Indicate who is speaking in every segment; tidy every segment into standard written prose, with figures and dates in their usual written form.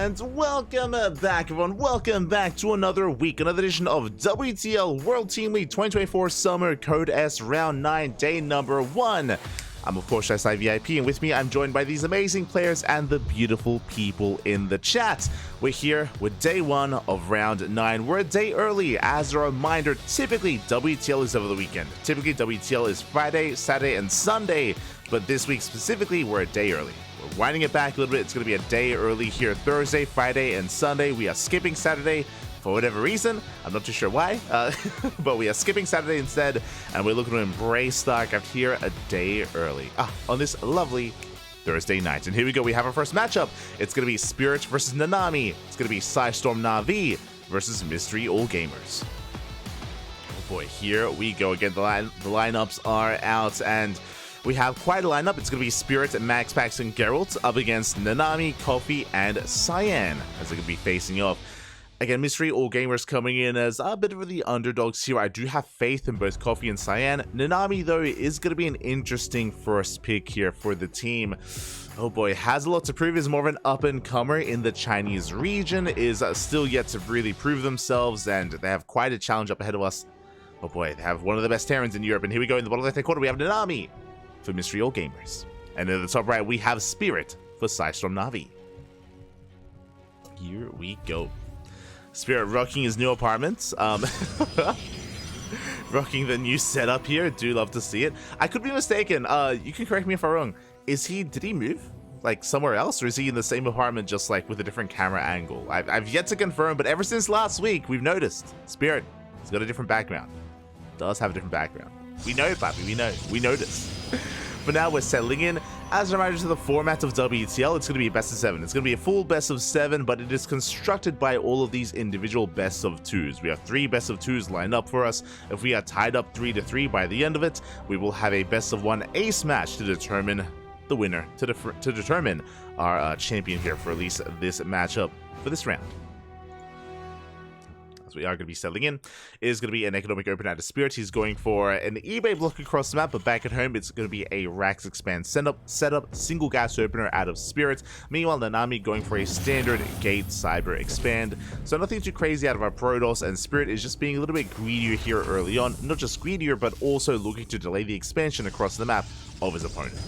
Speaker 1: And welcome back, everyone. Welcome back to another week, another edition of WTL World Team League 2024 Summer Code S Round 9, day number 1. I'm, of course, SI VIP, and with me, I'm joined by these amazing players and the beautiful people in the chat. We're here with day 1 of Round 9. We're a day early. As a reminder, typically WTL is over the weekend. Typically, WTL is Friday, Saturday, and Sunday, but this week specifically, we're a day early. We're winding it back a little bit. It's going to be a day early here Thursday, Friday, and Sunday. We are skipping Saturday for whatever reason. I'm not too sure why, but we are skipping Saturday instead, and we're looking to embrace StarCraft here a day early on this lovely Thursday night. And here we go. We have our first matchup. It's going to be Spirit versus Nanami. It's going to be Psystorm Na'Vi versus Mystery All Gamers. Oh boy, here we go again. The lineups are out, and we have quite a lineup. It's going to be Spirit, MaxPax, and Gerald up against Nanami, Kofi, and Cyan as they're going to be facing off. Again, Mystery All Gamers coming in as a bit of the underdogs here. I do have faith in both Kofi and Cyan. Nanami, though, is going to be an interesting first pick here for the team. Oh boy, has a lot to prove. Is more of an up-and-comer in the Chinese region. Is still yet to really prove themselves, and they have quite a challenge up ahead of us. Oh boy, they have one of the best Terrans in Europe. And here we go in the bottom left-hand corner. We have Nanami for Mystery All Gamers. And in the top right, we have Spirit for Psystorm Na'Vi. Here we go. Spirit rocking his new apartment. Rocking the new setup here. Do love to see it. I could be mistaken. You can correct me if I'm wrong. Did he move? Like somewhere else? Or is he in the same apartment just like with a different camera angle? I've yet to confirm, but ever since last week, we've noticed. Spirit has got a different background. Does have a different background. We know, Papi. We know. We noticed. But now we're settling in. As a reminder to the format of WTL, it's going to be a best of 7. It's going to be a full best of 7, but it is constructed by all of these individual best of 2s. We have 3 best of 2s lined up for us. If we are tied up 3-3 by the end of it, we will have a best of 1 ace match to determine the winner, to determine our champion here for at least this matchup for this round. As we are going to be settling in, it is going to be an economic open out of Spirit. He's going for an eBay block across the map, but back at home, it's going to be a Rax Expand setup, single gas opener out of Spirit. Meanwhile, Nanami going for a standard Gate Cyber Expand. So nothing too crazy out of our Protoss, and Spirit is just being a little bit greedier here early on. Not just greedier, but also looking to delay the expansion across the map of his opponent.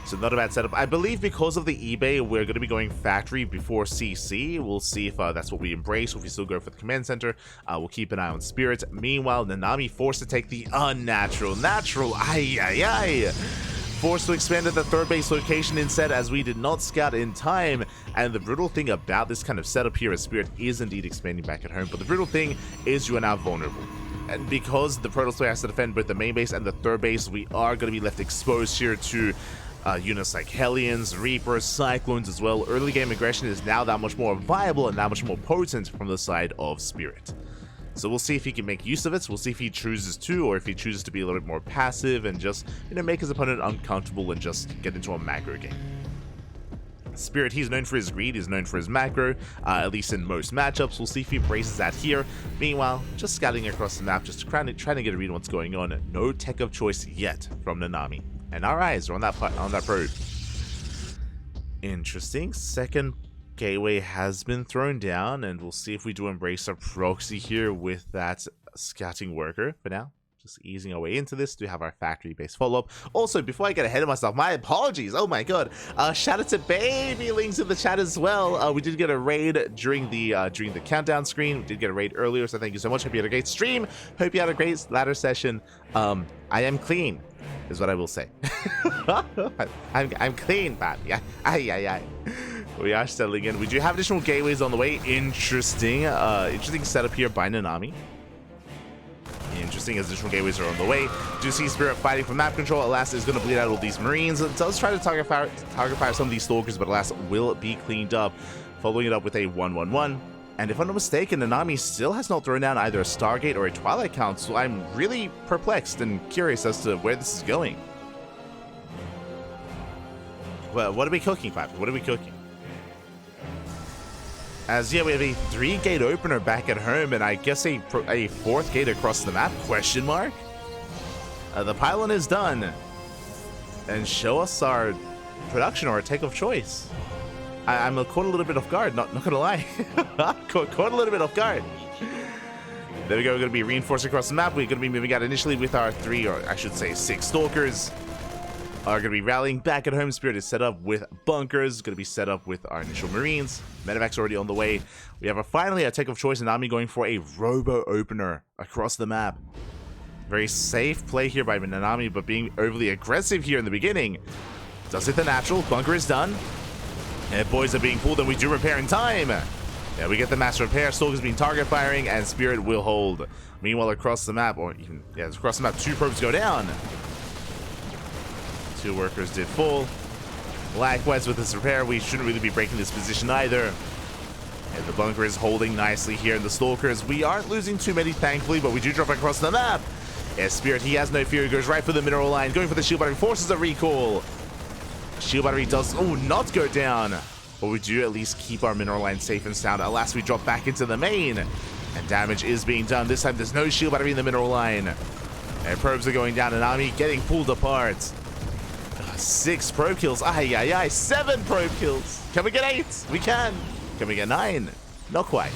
Speaker 1: So not a bad setup. I believe because of the eBay, we're going to be going factory before CC. We'll see if that's what we embrace, or if we still go for the command center. We'll keep an eye on Spirit. Meanwhile, Nanami forced to take the natural. Forced to expand at the third base location instead, as we did not scout in time. And the brutal thing about this kind of setup here is Spirit is indeed expanding back at home. But the brutal thing is you are now vulnerable. And because the Protoss player has to defend both the main base and the third base, we are going to be left exposed here to units like Hellions, Reapers, Cyclones as well. Early game aggression is now that much more viable and that much more potent from the side of Spirit. So we'll see if he can make use of it. We'll see if he chooses to, or if he chooses to be a little bit more passive and just, make his opponent uncomfortable and just get into a macro game. Spirit, he's known for his greed, he's known for his macro, at least in most matchups. We'll see if he embraces that here. Meanwhile, just scouting across the map, just trying to get a read on what's going on. No tech of choice yet from Nanami. And our eyes are on that probe. Interesting. Second gateway has been thrown down, and we'll see if we do embrace our proxy here with that scouting worker. For now, just easing our way into this to have our factory-based follow-up. Also, before I get ahead of myself, my apologies. Oh my god. Shout out to Baby Links in the chat as well. We did get a raid during the countdown screen. We did get a raid earlier, so thank you so much. Hope you had a great stream. Hope you had a great ladder session. I am clean, is what I will say. I'm clean, Papi. We are settling in. We do have additional gateways on the way. Interesting setup here by Nanami. Interesting, as additional gateways are on the way. Do see Spirit fighting for map control. Alas, is going to bleed out all these Marines. It does try to target fire some of these Stalkers, but alas, will be cleaned up. Following it up with a 1-1-1. And if I'm not mistaken, Nanami still has not thrown down either a Stargate or a Twilight Council. I'm really perplexed and curious as to where this is going. Well, what are we cooking, Papi? What are we cooking? As yeah, we have a 3-gate opener back at home, and I guess a 4th gate across the map? Question mark? The pylon is done. And show us our production or our take of choice. I'm caught a little bit off guard, not gonna lie. caught a little bit off guard. There we go, we're gonna be reinforcing across the map. We're gonna be moving out initially with our 3, or I should say 6 stalkers. Are gonna be rallying back at home. Spirit is set up with bunkers, gonna be set up with our initial marines. Medevac's already on the way. We have finally a tech of choice, Nanami going for a robo opener across the map. Very safe play here by Nanami, but being overly aggressive here in the beginning. Does hit the natural, bunker is done. And boys are being pulled, and we do repair in time. Yeah, we get the mass repair, stalkers being target firing, and Spirit will hold. Meanwhile, across the map, or even, yeah, across the map, 2 probes go down. 2 workers did fall. Likewise with this repair, we shouldn't really be breaking this position either. And the bunker is holding nicely here in the stalkers. We aren't losing too many, thankfully, but we do drop across the map. As Spirit, he has no fear, he goes right for the mineral line, going for the shield battery, forces a recall. Shield battery does, not go down. But we do at least keep our mineral line safe and sound. At last, we drop back into the main. And damage is being done. This time, there's no shield battery in the mineral line. And probes are going down, and Nanami getting pulled apart. 6 probe kills. 7 probe kills. Can we get 8? We can. Can we get 9? Not quite.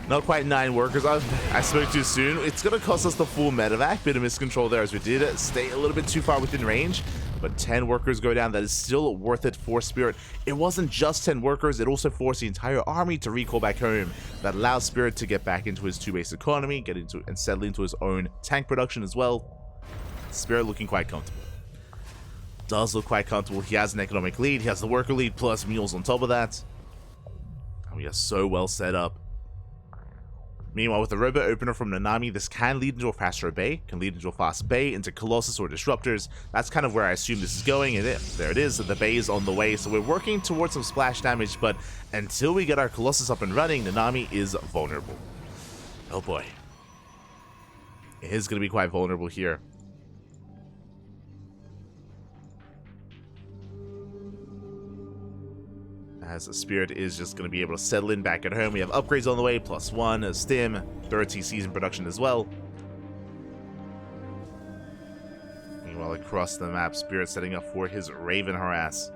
Speaker 1: Not quite 9 workers. I spoke too soon. It's going to cost us the full medevac. Bit of miscontrol there as we did stay a little bit too far within range. But 10 workers go down. That is still worth it for Spirit. It wasn't just 10 workers. It also forced the entire army to recall back home. That allows Spirit to get back into his 2-base economy, get into and settle into his own tank production as well. Spirit looking quite comfortable. Does look quite comfortable. He has an economic lead. He has the worker lead plus mules on top of that. And we are so well set up. Meanwhile, with the robot opener from Nanami, this can lead into a faster bay, can lead into a fast bay, into Colossus or Disruptors. That's kind of where I assume this is going, and there it is, the bay is on the way, so we're working towards some splash damage, but until we get our Colossus up and running, Nanami is vulnerable. Oh boy. It is going to be quite vulnerable here. As a Spirit is just going to be able to settle in back at home. We have upgrades on the way, +1, a stim, 3rd TCs in production as well. Meanwhile, across the map, Spirit setting up for his Raven harass.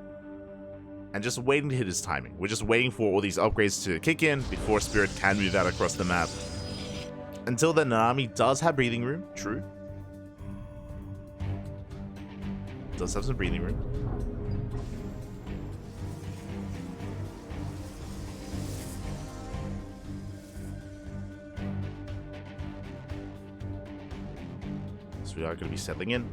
Speaker 1: And just waiting to hit his timing. We're just waiting for all these upgrades to kick in before Spirit can move out across the map. Until then, Nanami does have breathing room, true. Does have some breathing room. We are going to be settling in.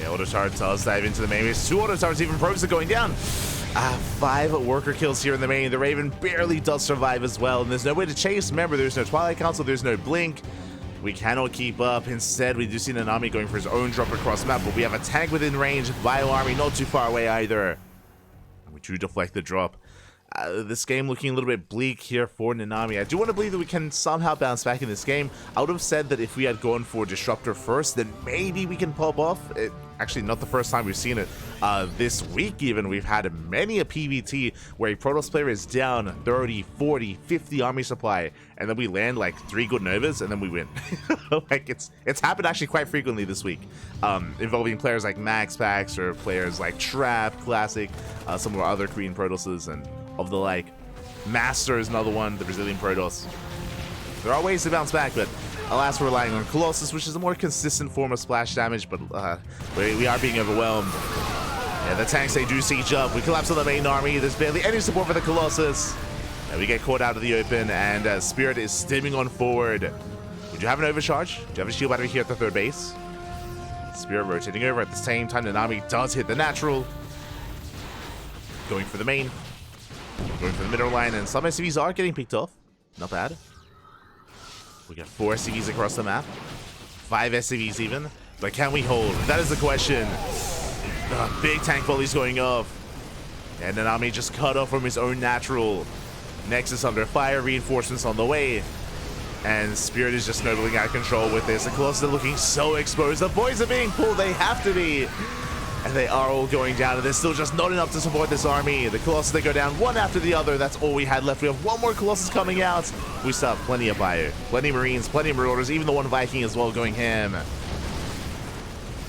Speaker 1: Yeah, auto turret does dive into the main base. 2 auto turrets, even probes are going down. 5 worker kills here in the main. The Raven barely does survive as well, and there's no way to chase. Remember, there's no Twilight Council, there's no blink. We cannot keep up. Instead, we do see Nanami going for his own drop across the map, but we have a tank within range. Bio army not too far away either. And we do deflect the drop. This game looking a little bit bleak here for Nanami. I do want to believe that we can somehow bounce back in this game. I would have said that if we had gone for Disruptor first, then maybe we can pop off. Actually, not the first time we've seen it. This week even, we've had many a PvT where a Protoss player is down 30, 40, 50 army supply, and then we land like 3 good Novas, and then we win. Like it's happened actually quite frequently this week, involving players like MaxPax or players like Trap, Classic, some of our other Korean Protosses, and of the like. Master is another one, the Brazilian Protoss. There are ways to bounce back, but alas, we're relying on Colossus, which is a more consistent form of splash damage, but we are being overwhelmed. Yeah, the tanks, they do siege up. We collapse on the main army. There's barely any support for the Colossus. And we get caught out of the open, and Spirit is stimming on forward. We do have an overcharge. We do have a shield battery here at the 3rd base. Spirit rotating over at the same time. Nanami does hit the natural. Going for the main. Going for the middle line, and some SCVs are getting picked off. Not bad. We got 4 SCVs across the map. 5 SCVs even. But can we hold? That is the question. Big tank volleys going off. And Nanami just cut off from his own natural. Nexus under fire, reinforcements on the way. And Spirit is just snowballing out of control with this. The Colossus are looking so exposed. The boys are being pulled. They have to be. And they are all going down, and there's still just not enough to support this army. The Colossus, they go down one after the other. That's all we had left. We have 1 more Colossus coming out. We still have plenty of fire, plenty of Marines, plenty of Marauders, even the 1 Viking as well going ham.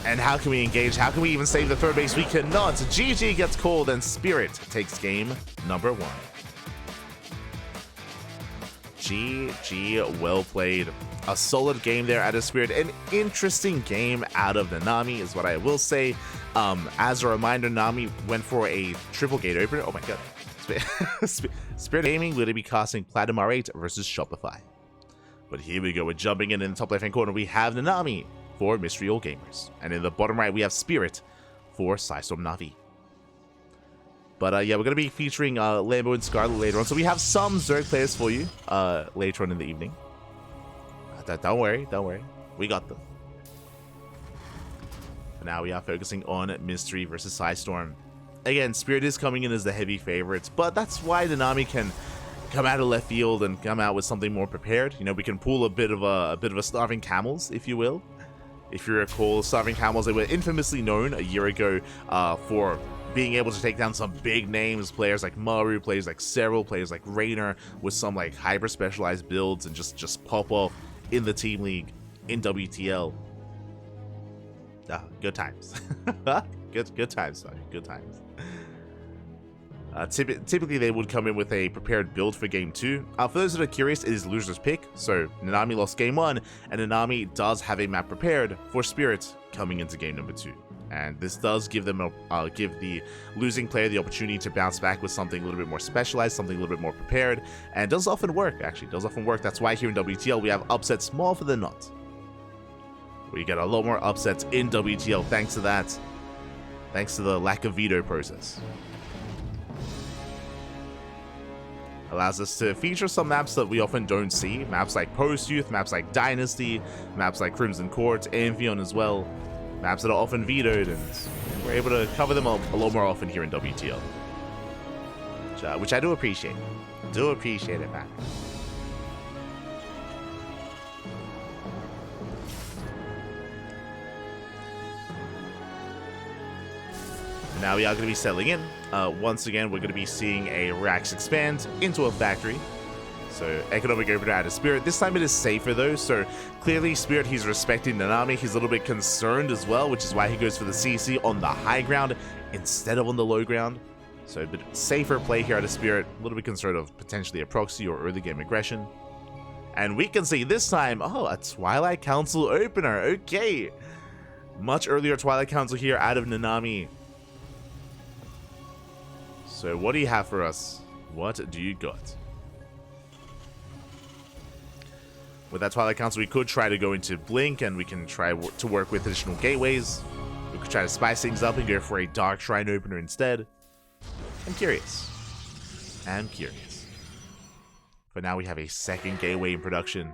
Speaker 1: And how can we engage? How can we even save the third base? We cannot. GG gets called and Spirit takes game number 1. GG, well played. A solid game there out of Spirit. An interesting game out of Nanami is what I will say. As a reminder, Nanami went for a triple gate opener. Oh my god. Spirit Gaming will be casting Platinum R8 versus Shopify. But here we go. We're jumping in the top left-hand corner. We have Nanami for Mystery All Gamers. And in the bottom right, we have Spirit for Psystorm Navi. But yeah, we're going to be featuring Lambo and Scarlet later on. So we have some Zerg players for you later on in the evening. Don't worry. We got them. For now, we are focusing on Mystery versus Psystorm. Again, Spirit is coming in as the heavy favorites, but that's why Nanami can come out of left field and come out with something more prepared. You know, we can pull a bit of a Starving Camels, if you will. If you recall, Starving Camels, they were infamously known a year ago for being able to take down some big names, players like Maru, players like Serral, players like Raynor, with some like hyper specialized builds and just pop off in the team league in WTL. Good times. good times, sorry. Good times. Typically, they would come in with a prepared build for Game 2. For those that are curious, it is loser's pick. So, Nanami lost Game 1, and Nanami does have a map prepared for Spirit coming into Game number 2. And this does give them give the losing player the opportunity to bounce back with something a little bit more specialized, something a little bit more prepared, and does often work, actually. Does often work. That's why here in WTL, we have upsets more often than not. We get a lot more upsets in WTL thanks to that. Thanks to the lack of veto process. Allows us to feature some maps that we often don't see. Maps like Post-Youth, maps like Dynasty, maps like Crimson Court, Amphion as well. Maps that are often vetoed, and we're able to cover them a lot more often here in WTL. Which I do appreciate. Do appreciate it, man. Now we are going to be settling in. Once again, we're going to be seeing a Rax expand into a factory. So, economic opener out of Spirit. This time it is safer though, so clearly Spirit, he's respecting Nanami. He's a little bit concerned as well, which is why he goes for the CC on the high ground instead of on the low ground. So, a bit safer play here out of Spirit. A little bit concerned of potentially a proxy or early game aggression. And we can see this time, oh, a Twilight Council opener. Okay. Much earlier Twilight Council here out of Nanami. So, what do you have for us? What do you got? With that Twilight Council, we could try to go into Blink, and we can try to work with additional gateways. We could try to spice things up and go for a Dark Shrine opener instead. I'm curious. But now we have a second gateway in production.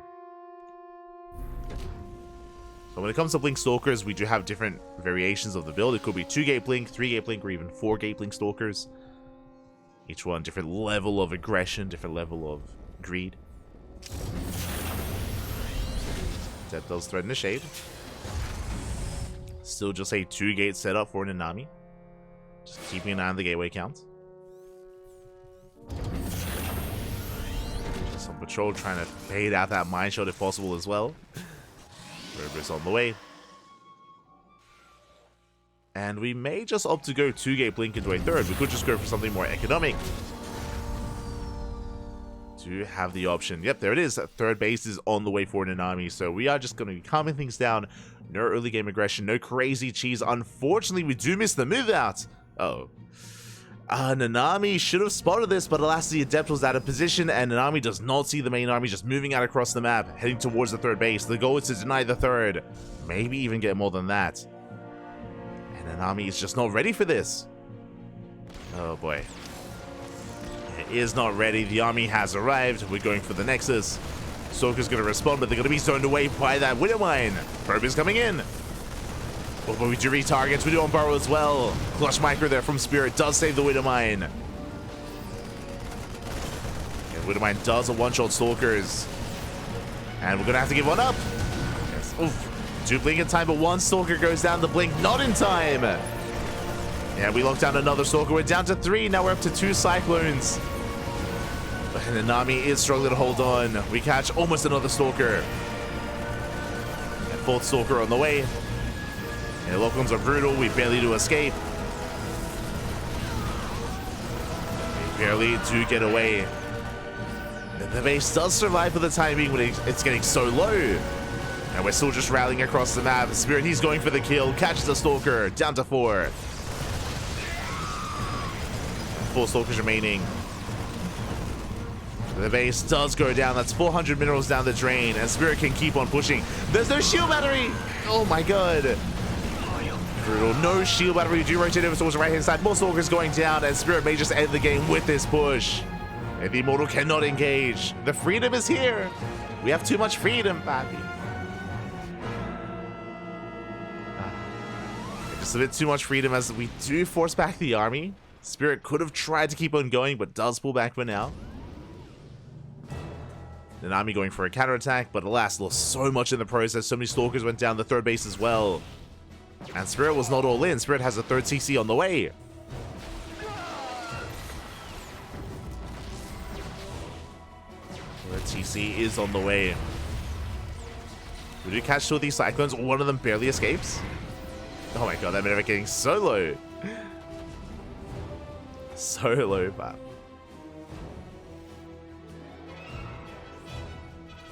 Speaker 1: So when it comes to Blink Stalkers, we do have different variations of the build. It could be 2-gate Blink, 3-gate Blink, or even 4-gate Blink Stalkers. Each one different level of aggression, different level of greed. That does threaten the shade. Still just a 2-gate setup for Nanami. Just keeping an eye on the gateway count. Just some patrol trying to fade out that mine shot if possible as well. Robo's on the way. And we may just opt to go 2-gate Blink into a third. We could just go for something more economic. To have the option. Yep, there it is. Third base is on the way for Nanami, so we are just going to be calming things down. No early game aggression, no crazy cheese. Unfortunately, we do miss the move out. Oh. Nanami should have spotted this, but alas, the Adept was out of position, and Nanami does not see the main army just moving out across the map, heading towards the third base. The goal is to deny the third. Maybe even get more than that. And Nanami is just not ready for this. Oh boy. Is not ready. The army has arrived. We're going for the Nexus. Stalker's going to respond, but they're going to be zoned away by that Widow Mine. Probe is coming in. Oh, but we do retargets. We do on Burrow as well. Clutch Micro there from Spirit does save the Widow Mine. And Widow Mine does a one-shot Stalkers. And we're going to have to give one up. Yes. Oof. 2 blink in time, but 1 Stalker goes down. The blink not in time. Yeah, we locked down another Stalker. We're down to 3. Now we're up to 2 Cyclones. But Nanami is struggling to hold on. We catch almost another Stalker. And 4th Stalker on the way. And the lock-ons are brutal. We barely do escape. We barely do get away. The base does survive for the time being, but it's getting so low. And we're still just rallying across the map. Spirit, he's going for the kill. Catches the Stalker. Down to 4. 4 Stalkers remaining. The base does go down. That's 400 minerals down the drain. And Spirit can keep on pushing. There's no shield battery. Oh my god. Brutal. No shield battery. We do rotate over towards the right-hand side. More Stalkers going down. And Spirit may just end the game with this push. And the Immortal cannot engage. The freedom is here. We have too much freedom, Papi. Just a bit too much freedom as we do force back the army. Spirit could have tried to keep on going, but does pull back for now. Nanami going for a counterattack, but alas, lost so much in the process. So many Stalkers went down the third base as well. And Spirit was not all in. Spirit has a third CC on the way. The TC is on the way. We do catch 2 of these Cyclones. One of them barely escapes. Oh my god, that made it getting so low. So low, but.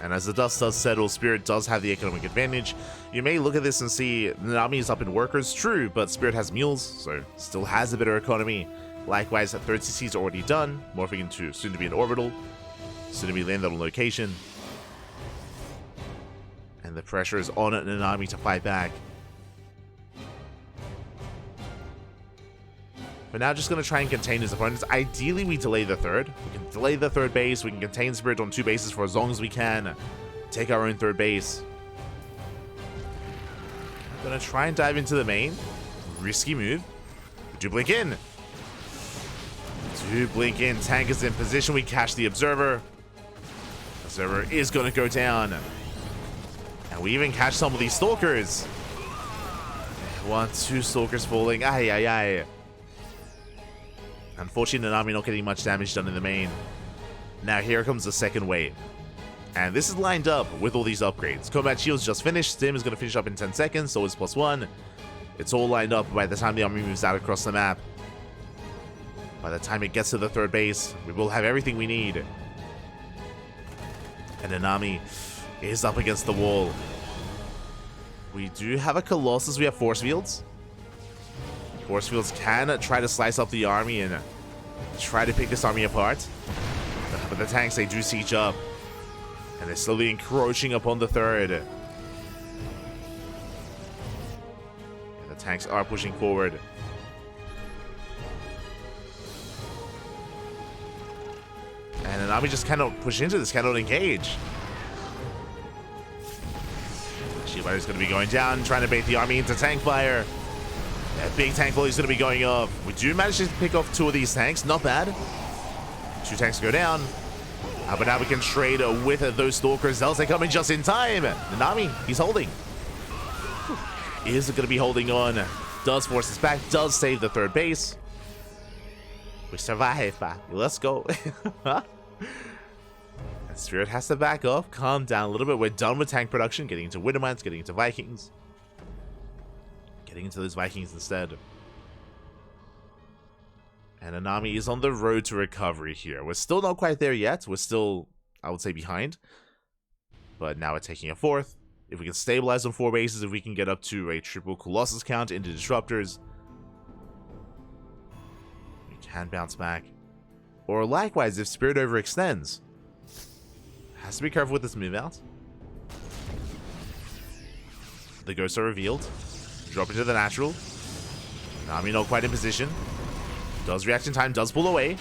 Speaker 1: And as the dust does settle, Spirit does have the economic advantage. You may look at this and see Nanami is up in workers, true, but Spirit has mules, so still has a better economy. Likewise, that third CC is already done, morphing into soon to be an orbital. Soon to be landed on location. And the pressure is on Nanami to fight back. But now just going to try and contain his opponents. Ideally, we delay the third. We can delay the third base. We can contain Spirit on 2 bases for as long as we can. Take our own third base. Going to try and dive into the main. Risky move. We do blink in. Do blink in. Tank is in position. We catch the Observer. Observer is going to go down. And we even catch some of these Stalkers. 1, 2 Stalkers falling. Ay, ay, ay. Unfortunately, Nanami not getting much damage done in the main. Now here comes the second wave. And this is lined up with all these upgrades. Combat Shield's just finished. Stim is going to finish up in 10 seconds, so it's +1. It's all lined up by the time the army moves out across the map. By the time it gets to the third base, we will have everything we need. And Nanami is up against the wall. We do have a Colossus. We have Force Fields. Force Fields can try to slice up the army and try to pick this army apart. But the tanks, they do siege up. And they're slowly encroaching upon the third. And the tanks are pushing forward. And Nanami just cannot push into this, cannot engage. Shield is going to be going down, trying to bait the army into tank fire. That big tank volley is going to be going off. We do manage to pick off 2 of these tanks, not bad. 2 tanks go down. But now we can trade with those Stalkers. They come in just in time. Nanami, he's holding. Is going to be holding on. Does force us back, does save the third base. We survive, let's go. And Spirit has to back off, calm down a little bit. We're done with tank production, getting into Wintermines, getting into Vikings. Getting into those Vikings instead. And Nanami is on the road to recovery here. We're still not quite there yet. We're still, I would say, behind. But now we're taking a 4th. If we can stabilize on 4 bases, if we can get up to a triple Colossus count into Disruptors, we can bounce back. Or likewise, if Spirit overextends. Has to be careful with this move out. The ghosts are revealed. Drop into the natural. Nanami not quite in position. Does react in time, does pull away.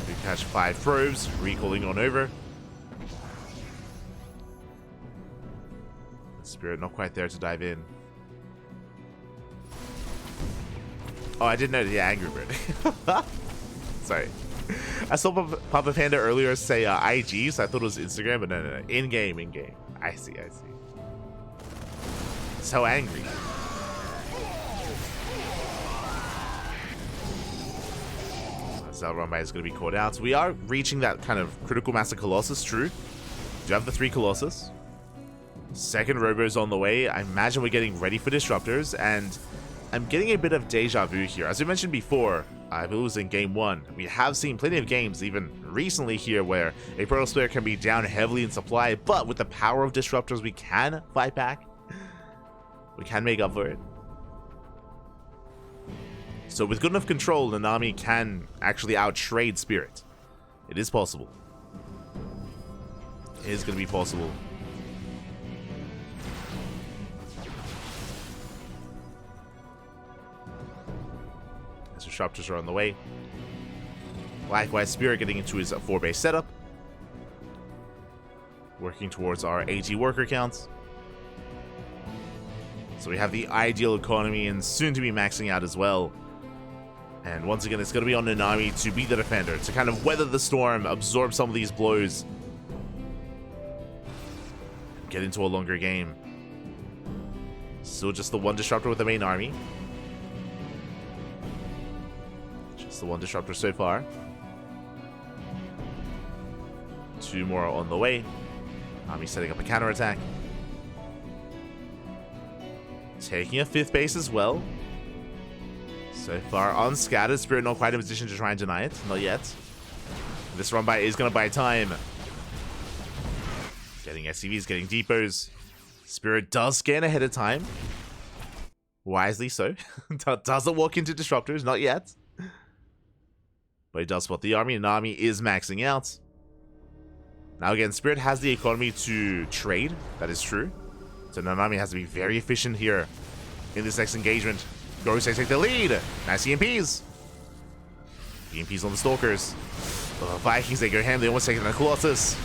Speaker 1: We catch 5 probes, recalling on over. Spirit not quite there to dive in. Oh, I didn't know. Yeah, Angry Bird. Sorry. I saw Papa Panda earlier say IG, so I thought it was Instagram, but no. In-game, in-game. I see. So angry. Zelrunbai is going to be caught out. So we are reaching that kind of critical mass of Colossus, true. Do have the 3 Colossus. Second Robo's on the way. I imagine we're getting ready for Disruptors, and I'm getting a bit of deja vu here. As we mentioned before, I believe it was in Game 1. We have seen plenty of games, even recently here, where a Protoss player can be down heavily in supply, but with the power of Disruptors, we can fight back. We can make up for it. So with good enough control, Nanami can actually out-trade Spirit. It is possible. It is going to be possible. Disruptors are on the way. Likewise, Spirit getting into his 4-base setup. Working towards our AG worker counts. So we have the ideal economy and soon to be maxing out as well. And once again, it's going to be on Nanami to be the defender, to kind of weather the storm, absorb some of these blows. Get into a longer game. Still just the one Disruptor with the main army. Just the one Disruptor so far. 2 more on the way. Army setting up a counterattack. Taking a 5th base as well. So far unscattered. Spirit not quite in position to try and deny it. Not yet. This run by is going to buy time. Getting SCVs, getting depots. Spirit does scan ahead of time. Wisely so. Doesn't walk into Disruptors. Not yet. But he does spot the army, and the army is maxing out. Now again, Spirit has the economy to trade. That is true. So Nanami has to be very efficient here in this next engagement. Gorosei take the lead. Nice EMPs. EMPs on the Stalkers. The Vikings, they go ham. They almost take the Colossus.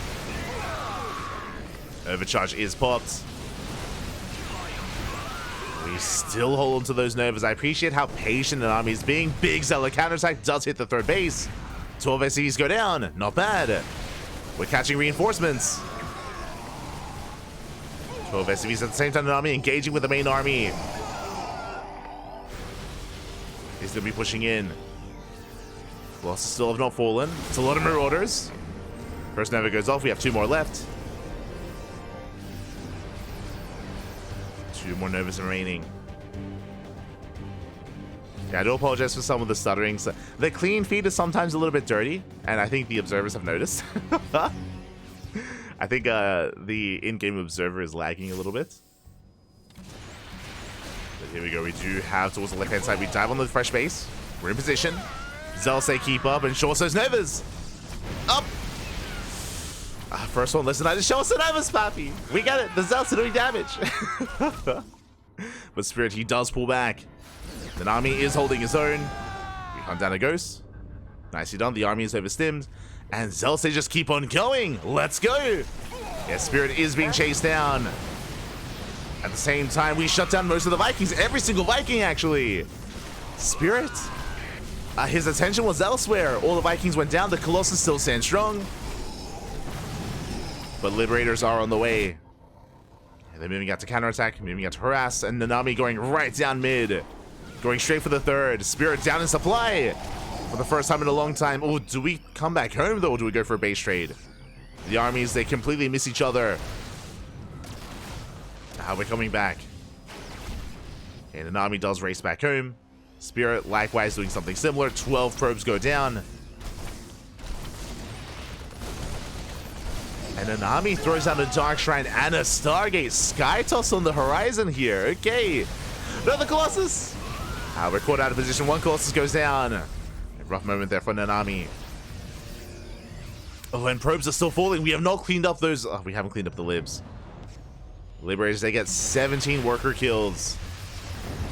Speaker 1: Overcharge is popped. We still hold on to those Novas. I appreciate how patient Nanami is being. Big Zealot counterattack does hit the 3rd base. 12 SCVs go down. Not bad. We're catching reinforcements. 12 SCVs at the same time. Nanami engaging with the main army. He's going to be pushing in. Colossus still have not fallen. It's a lot of Marauders. First Nova goes off. We have 2 more left. 2 more Novas remaining. Yeah, I do apologize for some of the stuttering. So the clean feed is sometimes a little bit dirty, and I think the observers have noticed. I think the in-game observer is lagging a little bit. But here we go. We do have towards the left-hand side. We dive on the fresh base. We're in position. Zell say keep up, and show us those Novas. Up. First one, listen, I just show us the Novas, Pappy. We got it. The Zell's are doing damage. But Spirit, he does pull back. The army is holding his own. We hunt down a ghost. Nicely done. The army is overstimmed. And Zell just keep on going. Let's go. Yeah, Spirit is being chased down. At the same time, we shut down most of the Vikings. Every single Viking, actually. Spirit. His attention was elsewhere. All the Vikings went down. The Colossus still stands strong. But Liberators are on the way. They're moving out to counterattack, moving out to harass, and Nanami going right down mid. Going straight for the 3rd. Spirit down in supply. For the first time in a long time. Oh, do we come back home, though, or do we go for a base trade? The armies, they completely miss each other. Now we're coming back. And Nanami does race back home. Spirit, likewise, doing something similar. 12 probes go down. And Nanami throws down a Dark Shrine and a Stargate. Sky Toss on the horizon here. Okay. Another Colossus. We're caught out of position. 1 Colossus goes down. A rough moment there for Nanami. Oh, and probes are still falling. We have not cleaned up those. Oh, we haven't cleaned up the libs. Liberators, they get 17 worker kills.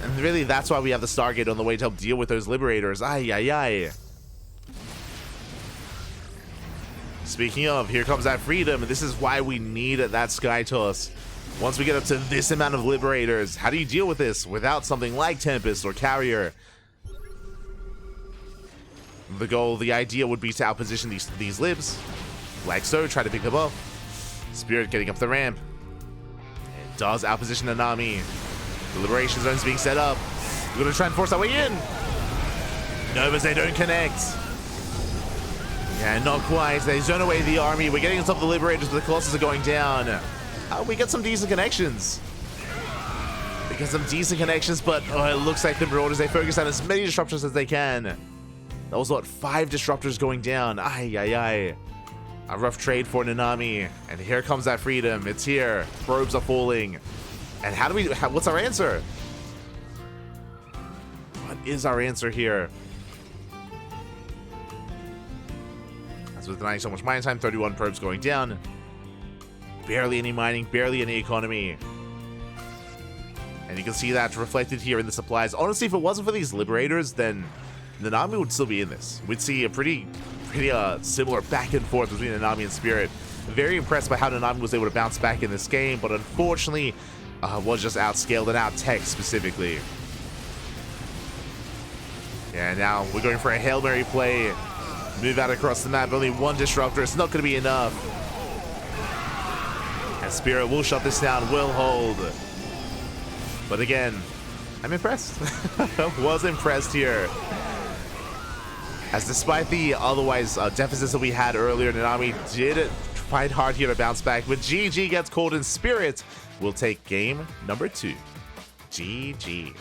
Speaker 1: And really, that's why we have the Stargate on the way to help deal with those Liberators. Ay, ay, ay. Speaking of, here comes that freedom. This is why we need that Sky Toss. Once we get up to this amount of Liberators, how do you deal with this without something like Tempest or Carrier? The goal, the idea would be to outposition these libs. Like so, try to pick them up. Spirit getting up the ramp. It does outposition Nanami. The Liberation Zone's being set up. We're going to try and force our way in. Novas, they don't connect. Yeah, not quite. They zone away the army. We're getting on top of the Liberators, but the Colossus are going down. We get some decent connections. But it looks like the Marauders, they focus on as many disruptors as they can. That was, what, 5 disruptors going down. Ay. A rough trade for Nanami. And here comes that freedom. It's here. Probes are falling. And what's our answer? What is our answer here? As with denying so much mining time, 31 probes going down. Barely any mining, barely any economy. And you can see that reflected here in the supplies. Honestly, if it wasn't for these Liberators, then Nanami would still be in this. We'd see a pretty similar back and forth between Nanami and Spirit. Very impressed by how Nanami was able to bounce back in this game, but unfortunately was just outscaled and out-teched specifically. Yeah, now we're going for a Hail Mary play. Move out across the map. Only 1 disruptor. It's not going to be enough. And Spirit will shut this down, will hold. But again, I'm impressed. Was impressed here. As despite the otherwise deficits that we had earlier, Nanami did fight hard here to bounce back. But GG gets called in. Spirit will take game number 2. GG.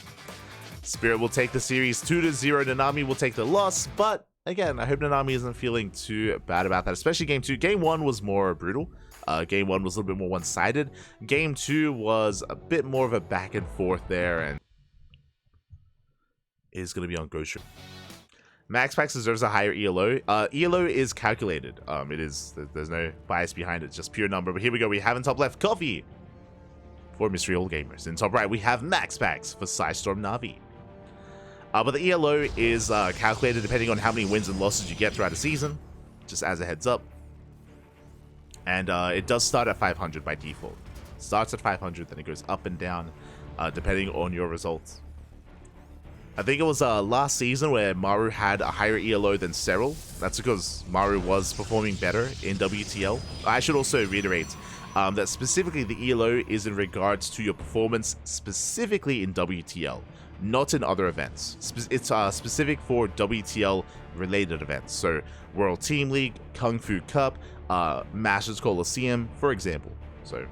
Speaker 1: Spirit will take the series 2-0. Nanami will take the loss. But again, I hope Nanami isn't feeling too bad about that, especially game 2. Game 1 was more brutal. Game 1 was a little bit more one-sided. Game 2 was a bit more of a back and forth there, and is going to be on Ghost Ship. MaxPax deserves a higher ELO. ELO is calculated. It is. There's no bias behind it, just pure number. But here we go. We have in top left Coffee for Mystery All Gamers. In top right, we have MaxPax for Psystorm Navi. But the ELO is calculated depending on how many wins and losses you get throughout a season, just as a heads up. And it does start at 500 by default. It starts at 500, then it goes up and down, depending on your results. I think it was last season where Maru had a higher ELO than Serral. That's because Maru was performing better in WTL. I should also reiterate that specifically the ELO is in regards to your performance specifically in WTL, not in other events. It's specific for WTL related events. So World Team League, Kung Fu Cup, Masters Coliseum, for example. So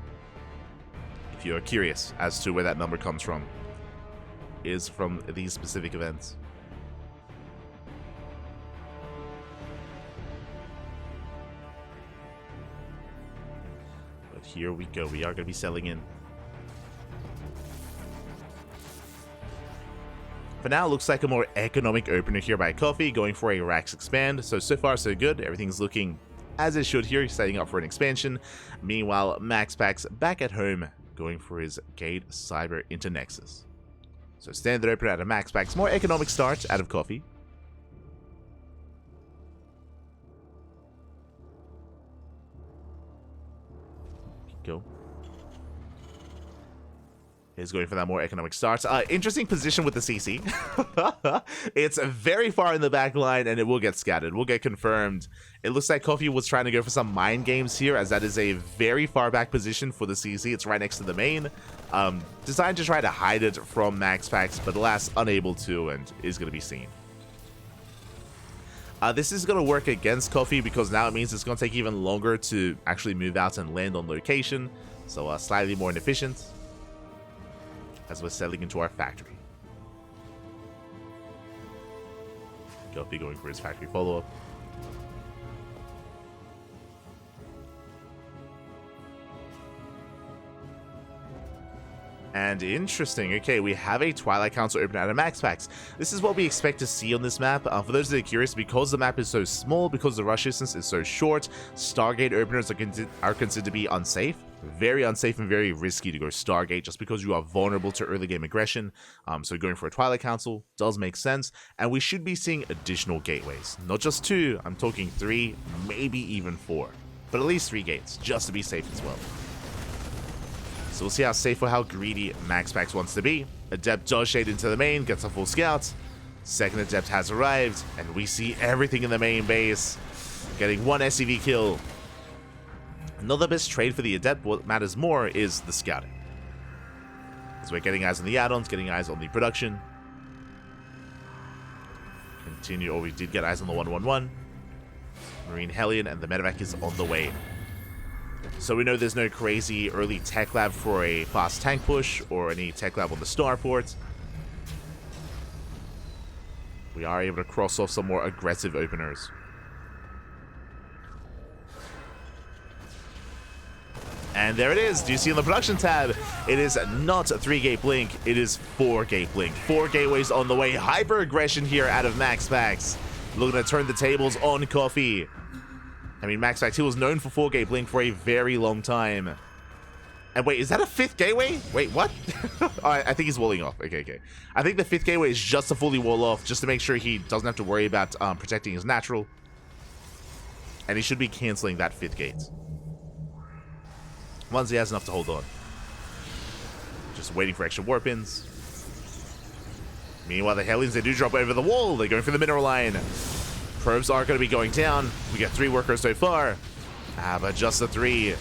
Speaker 1: if you're curious as to where that number comes from, is from these specific events. But here we go. We are going to be selling in. For now, it looks like a more economic opener here by Coffee, going for a Rax expand. So far so good. Everything's looking as it should here, setting up for an expansion. Meanwhile, MaxPax back at home, going for his Gate Cyber into Nexus. So standard opener out of MaxPax, more economic start out of Coffee. Go. Is going for that more economic start. Interesting position with the CC. It's very far in the back line, and it will get scattered. Will get confirmed. It looks like Coffee was trying to go for some mind games here, as that is a very far back position for the CC. It's right next to the main. Designed to try to hide it from MaxPax, but alas, unable to, and is going to be seen. This is going to work against Coffee, because now it means it's going to take even longer to actually move out and land on location. So slightly more inefficient, as we're settling into our factory. Coffee going for his factory follow-up. And interesting, okay, we have a Twilight Council open out of MaxPax. This is what we expect to see on this map. For those that are curious, because the map is so small, because the rush distance is so short, Stargate openers are considered to be unsafe. Very unsafe and very risky to go Stargate, just because you are vulnerable to early game aggression. So going for a Twilight Council does make sense, and we should be seeing additional gateways. Not just 2, I'm talking 3, maybe even 4. But at least 3 gates, just to be safe as well. So we'll see how safe or how greedy MaxPax wants to be. Adept does shade into the main, gets a full scout. Second Adept has arrived, and we see everything in the main base. Getting 1 SCV kill. Not the best trade for the Adept. What matters more is the scouting. As we're getting eyes on the add-ons, getting eyes on the production. Continue, or we did get eyes on the 111. Marine Hellion, and the medevac is on the way. So we know there's no crazy early tech lab for a fast tank push or any tech lab on the starport. We are able to cross off some more aggressive openers. And there it is. Do you see in the production tab? It is not a 3-gate blink. It is 4-gate blink. 4 gateways on the way. Hyper aggression here out of MaxPax. Looking to turn the tables on Coffee. I mean, MaxPax, he was known for 4-gate blink for a very long time. And wait, is that a 5th gateway? Wait, what? I think he's walling off. Okay. I think the 5th gateway is just to fully wall off, just to make sure he doesn't have to worry about protecting his natural. And he should be canceling that 5th gate. Once he has enough to hold on. Just waiting for extra warp-ins. Meanwhile, the Hellions, they do drop over the wall. They're going for the mineral line. Probes are going to be going down. We got 3 workers so far. But just the 3.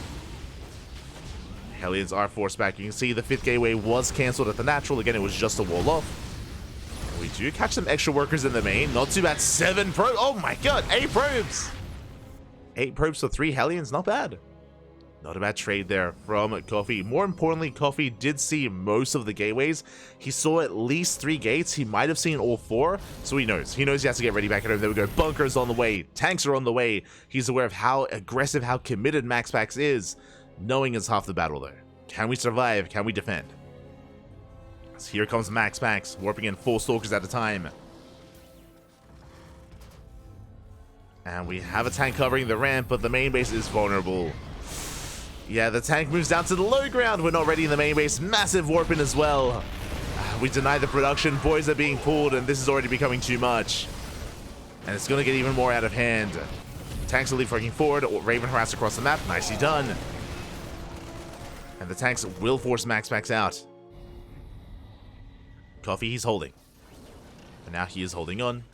Speaker 1: Hellions are forced back. You can see the 5th gateway was cancelled at the natural. Again, it was just a wall off. We do catch some extra workers in the main. Not too bad. 7 probes. Oh my god, 8 probes. 8 probes for 3 Hellions. Not bad. Not a bad trade there from Coffee. More importantly, Coffee did see most of the gateways. He saw at least 3 gates. He might have seen all 4, so he knows. He knows he has to get ready back at home. There we go. Bunkers on the way. Tanks are on the way. He's aware of how aggressive, how committed MaxPax is. Knowing is half the battle there. Can we survive? Can we defend? So here comes MaxPax, warping in 4 stalkers at a time. And we have a tank covering the ramp, but the main base is vulnerable. Yeah, the tank moves down to the low ground. We're not ready in the main base. Massive warp in as well. We deny the production. Boys are being pulled, and this is already becoming too much. And it's going to get even more out of hand. Tanks are leapfrogging forward. Raven harass across the map. Nicely done. And the tanks will force MaxPax out. Coffee, he's holding. And now he is holding on.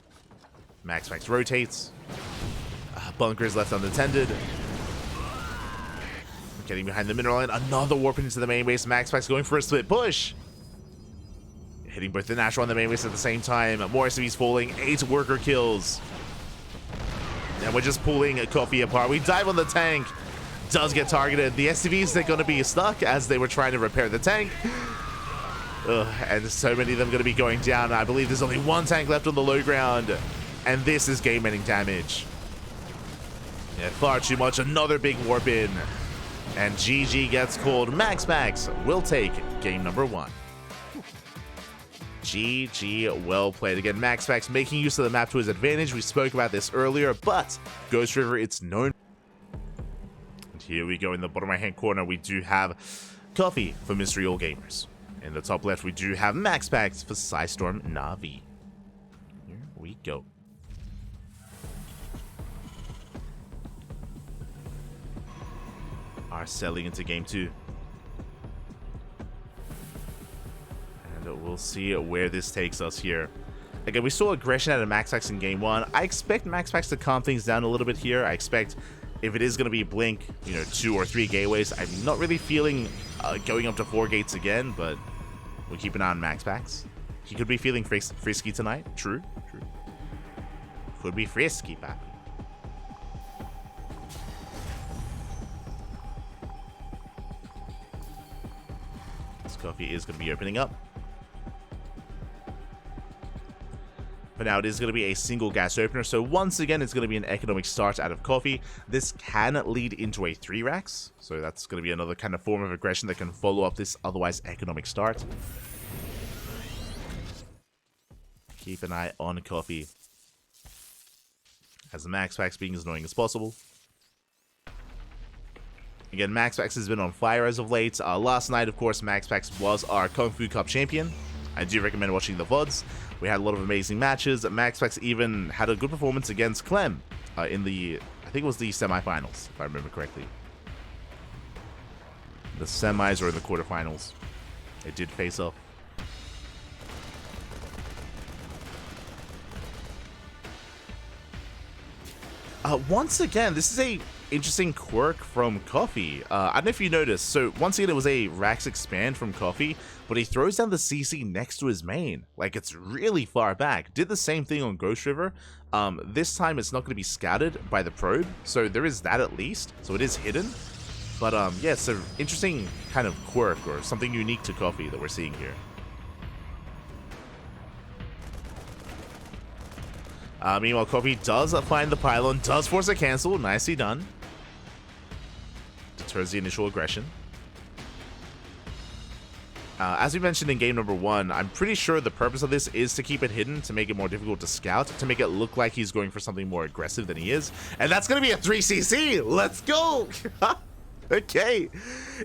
Speaker 1: MaxPax rotates. Bunker is left unattended. Getting behind the mineral line. Another warping into the main base. MaxPax going for a split push. Hitting both the natural and the main base at the same time. More SCVs falling. 8 worker kills. And we're just pulling Coffee apart. We dive on the tank. Does get targeted. The SCVs, they're going to be stuck as they were trying to repair the tank. And so many of them going to be going down. I believe there's only 1 tank left on the low ground. And this is game-ending damage. Yeah, far too much. Another big warp in. And GG gets called. MaxPax will take game number 1. GG, well played. Again, MaxPax making use of the map to his advantage. We spoke about this earlier, but Ghost River, it's known. And here we go in the bottom right-hand corner. We do have Coffee for Mystery All Gamers. In the top left, we do have MaxPax for Psystorm Na'Vi. Here we go. Are selling into game 2. And we'll see where this takes us here. Again, we saw aggression out of MaxPax in game 1. I expect MaxPax to calm things down a little bit here. I expect if it is going to be blink, 2 or 3 gateways, I'm not really feeling going up to 4 gates again, but we'll keep an eye on MaxPax. He could be feeling frisky tonight. True. Could be frisky, papi. Coffee is going to be opening up. But now it is going to be a single gas opener. So once again, it's going to be an economic start out of Coffee. This can lead into a 3 racks. So that's going to be another kind of form of aggression that can follow up this otherwise economic start. Keep an eye on Coffee. As the MaxPax being as annoying as possible. Again, MaxPax has been on fire as of late. Last night, of course, MaxPax was our Kung Fu Cup champion. I do recommend watching the VODs. We had a lot of amazing matches. MaxPax even had a good performance against Clem in the, I think it was the semifinals, if I remember correctly. The semis or in the quarterfinals. It did face off. Once again, this is a interesting quirk from Coffee. I don't know if you noticed. So once again, it was a Rax expand from Coffee, but he throws down the CC next to his main. Like, it's really far back. Did the same thing on Ghost River. This time it's not going to be scouted by the probe, so there is that at least. So it is hidden. But yeah, it's an interesting kind of quirk or something unique to Coffee that we're seeing here. Meanwhile, Coffee does find the pylon, does force a cancel. Nicely done. Deters the initial aggression. As we mentioned in game number 1, I'm pretty sure the purpose of this is to keep it hidden, to make it more difficult to scout, to make it look like he's going for something more aggressive than he is. And that's going to be a 3cc! Let's go! Okay.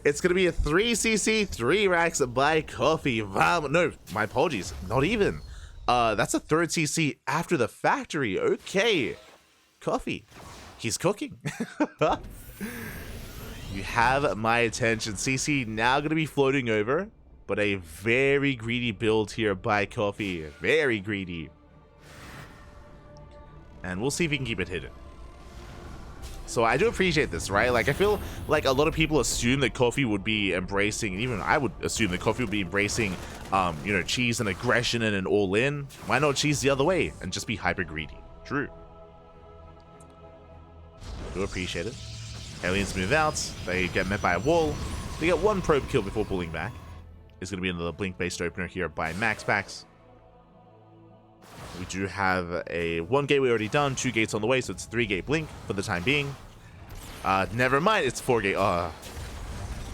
Speaker 1: It's going to be a 3cc, 3 racks by Coffee. No, my apologies. Not even. That's a 3rd CC after the factory. Okay. Coffee. He's cooking. You have my attention. CC now going to be floating over, but a very greedy build here by Coffee. Very greedy. And we'll see if he can keep it hidden. So I do appreciate this, right? Like, I feel like a lot of people assume that Coffee would be embracing, and even I would assume that Coffee would be embracing, you know, cheese and aggression and an all-in. Why not cheese the other way and just be hyper greedy? True. Do appreciate it. Aliens move out. They get met by a wall. They get 1 probe kill before pulling back. It's going to be another blink-based opener here by MaxPax. We do have a 1 gateway already done, 2 gates on the way, so it's 3-gate blink for the time being. Never mind, it's 4-gate.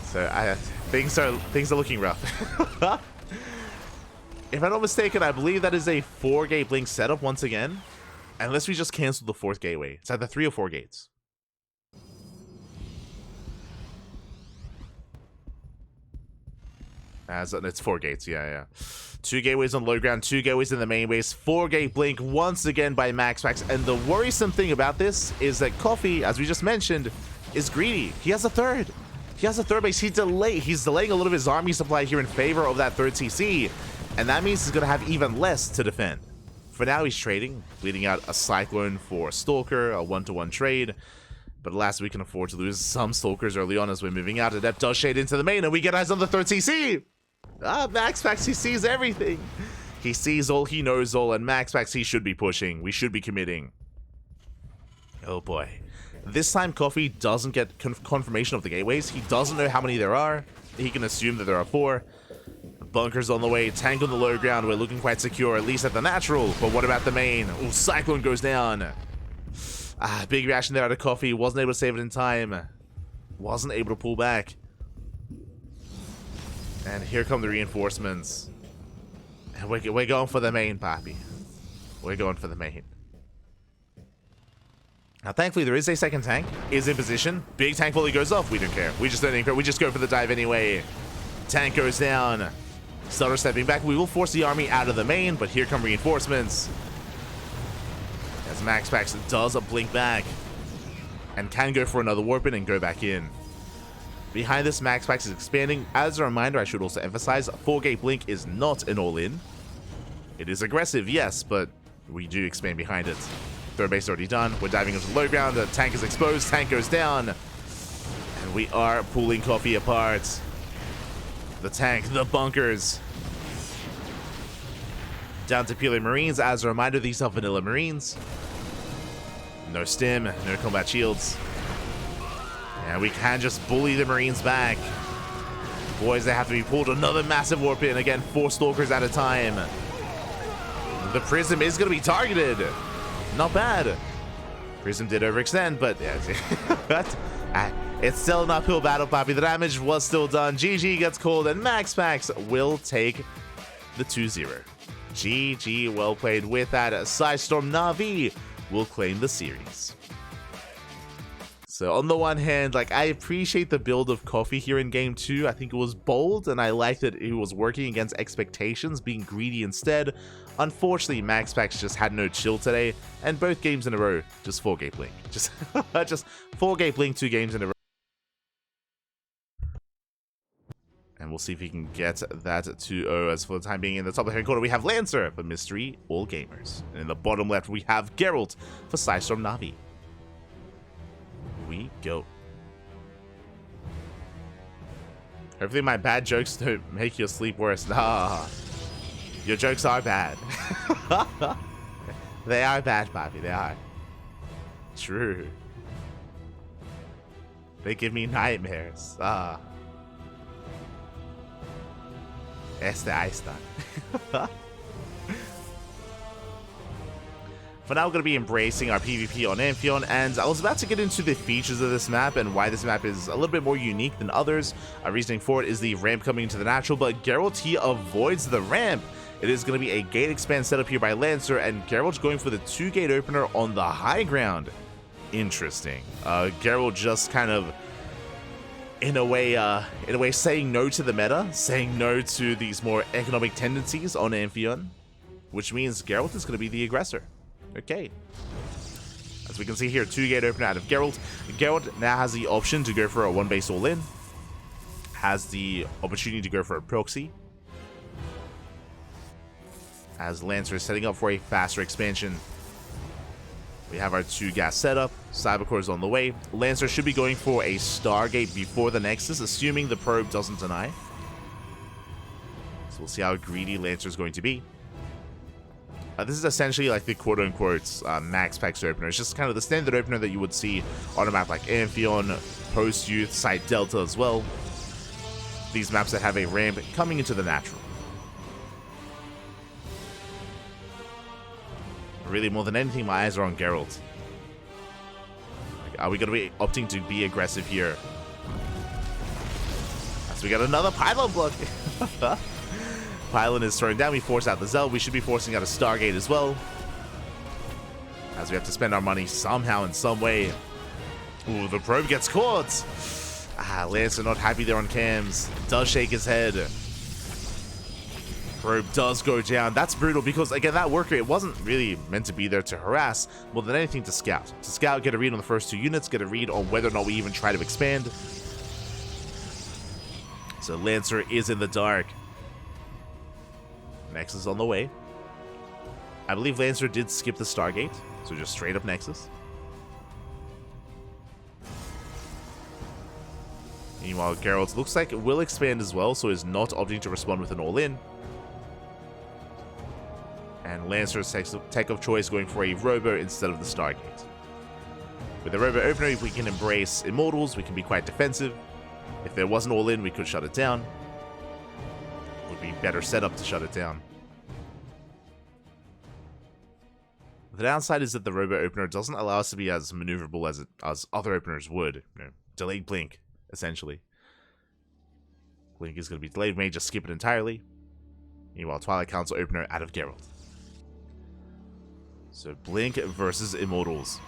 Speaker 1: So things are looking rough. If I'm not mistaken, I believe that is a 4-gate blink setup once again, unless we just cancel the 4th gateway. It's either 3 or 4 gates. As it's 4 gates, yeah. 2 gateways on low ground, 2 gateways in the main base, 4-gate blink once again by MaxPax. And the worrisome thing about this is that Coffee, as we just mentioned, is greedy. He has a 3rd. He has a 3rd base. He's delaying a little of his army supply here in favor of that 3rd CC. And that means he's going to have even less to defend. For now, he's trading, bleeding out a Cyclone for a Stalker, a 1-to-1 trade. But alas, we can afford to lose some Stalkers early on as we're moving out. Adept does shade into the main, and we get eyes on the 3rd CC! MaxPax, he sees everything. He sees all, he knows all, and MaxPax, he should be pushing. We should be committing. Oh boy. This time, Coffee doesn't get confirmation of the gateways. He doesn't know how many there are. He can assume that there are 4. Bunkers on the way, tank on the low ground. We're looking quite secure, at least at the natural. But what about the main? Oh, Cyclone goes down. Big reaction there out of Coffee. Wasn't able to save it in time. Wasn't able to pull back. And here come the reinforcements. And we're going for the main, Papi. We're going for the main. Now, thankfully, there is a 2nd tank. Is in position. Big tank volley goes off. We don't care. We just don't even care. We just go for the dive anyway. Tank goes down. Stutter stepping back. We will force the army out of the main, but here come reinforcements. As MaxPax does a blink back. And can go for another warp in and go back in. Behind this, MaxPax is expanding. As a reminder, I should also emphasize, 4-gate blink is not an all-in. It is aggressive, yes, but we do expand behind it. 3rd base already done. We're diving into the low ground. The tank is exposed. Tank goes down. And we are pulling Coffee apart. The tank, the bunkers. Down to purely Marines. As a reminder, these are vanilla Marines. No stim, no combat shields. And we can just bully the Marines back. Boys, they have to be pulled. Another massive warp in. Again, 4 Stalkers at a time. The Prism is going to be targeted. Not bad. Prism did overextend, but yeah, it's still an uphill battle, Papi. The damage was still done. GG gets called, and MaxPax will take the 2-0. GG, well played with that. Sidestorm Na'Vi will claim the series. So on the one hand, like, I appreciate the build of Coffee here in game 2. I think it was bold, and I liked that it was working against expectations, being greedy instead. Unfortunately, MaxPax just had no chill today, and both games in a row, just 4-gate blink. Just 4-gate blink, 2 games in a row. And we'll see if he can get that 2-0. As for the time being, in the top left-hand corner, we have Lancer for Mystery All Gamers. And in the bottom left, we have Gerald for Sidestorm Na'Vi. We go. Hopefully my bad jokes don't make your sleep worse. Nah. Your jokes are bad. They are bad, Papi. They are. True. They give me nightmares. Ahí está. For now, we're going to be embracing our PvP on Amphion, and I was about to get into the features of this map and why this map is a little bit more unique than others. Our reasoning for it is the ramp coming into the natural, but Gerald, he avoids the ramp. It is going to be a gate expand setup here by Lancer, and Gerald's going for the 2-gate opener on the high ground. Interesting. Gerald just kind of, in a way, saying no to the meta, saying no to these more economic tendencies on Amphion, which means Gerald is going to be the aggressor. Okay. As we can see here, 2-gate opener out of Gerald. Gerald now has the option to go for a 1-base all-in. Has the opportunity to go for a proxy. As Lancer is setting up for a faster expansion. We have our 2-gas setup. Cybercore is on the way. Lancer should be going for a Stargate before the Nexus, assuming the probe doesn't deny. So we'll see how greedy Lancer is going to be. This is essentially like the quote-unquote MaxPax opener. It's just kind of the standard opener that you would see on a map like Amphion, Post-Youth, Site Delta as well. These maps that have a ramp coming into the natural. Really, more than anything, my eyes are on Gerald. Like, are we going to be opting to be aggressive here? As we got another pylon block. Pylon is thrown down. We force out the Zell. We should be forcing out a Stargate as well. As we have to spend our money somehow in some way. Ooh, the probe gets caught. Lancer not happy there on cams. Does shake his head. Probe does go down. That's brutal because, again, that worker, it wasn't really meant to be there to harass, more than anything to scout. To scout, get a read on the first 2 units, get a read on whether or not we even try to expand. So Lancer is in the dark. Nexus on the way. I believe Lancer did skip the Stargate, so just straight up Nexus. Meanwhile, Gerald looks like it will expand as well, so is not opting to respond with an all-in. And Lancer's tech of choice going for a Robo instead of the Stargate. With the Robo opener, if we can embrace Immortals, we can be quite defensive. If there was an all-in, we could shut it down. Would be better setup to shut it down. The downside is that the Robo opener doesn't allow us to be as maneuverable as other openers would. You know, delayed blink, essentially. Blink is going to be delayed. We may just skip it entirely. Meanwhile, Twilight Council opener out of Gerald. So Blink versus Immortals.